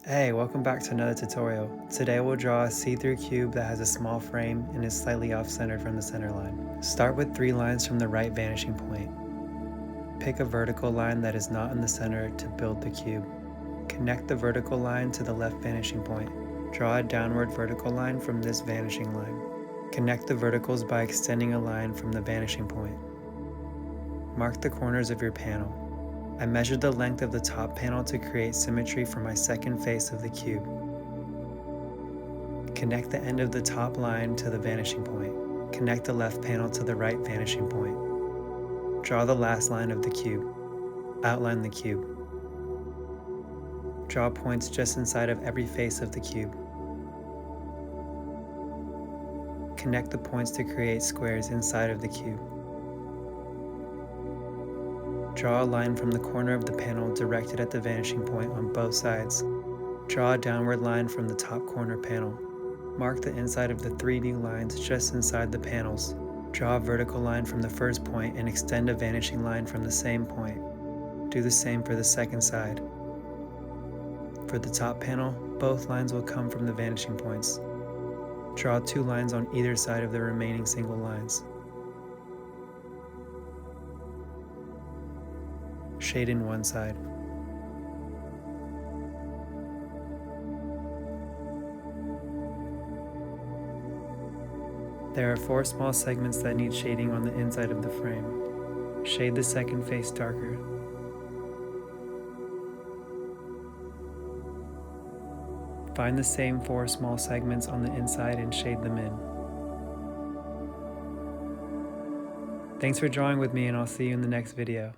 Hey, welcome back to another tutorial. Today we'll draw a see-through cube that has a small frame and is slightly off-centered from the center line. Start with 3 lines from the right vanishing point. Pick a vertical line that is not in the center to build the cube. Connect the vertical line to the left vanishing point. Draw a downward vertical line from this vanishing line. Connect the verticals by extending a line from the vanishing point. Mark the corners of your panel. I measured the length of the top panel to create symmetry for my second face of the cube. Connect the end of the top line to the vanishing point. Connect the left panel to the right vanishing point. Draw the last line of the cube. Outline the cube. Draw points just inside of every face of the cube. Connect the points to create squares inside of the cube. Draw a line from the corner of the panel directed at the vanishing point on both sides. Draw a downward line from the top corner panel. Mark the inside of the 3 new lines just inside the panels. Draw a vertical line from the first point and extend a vanishing line from the same point. Do the same for the second side. For the top panel, both lines will come from the vanishing points. Draw 2 lines on either side of the remaining single lines. Shade in one side. There are 4 small segments that need shading on the inside of the frame. Shade the second face darker. Find the same 4 small segments on the inside and shade them in. Thanks for drawing with me, and I'll see you in the next video.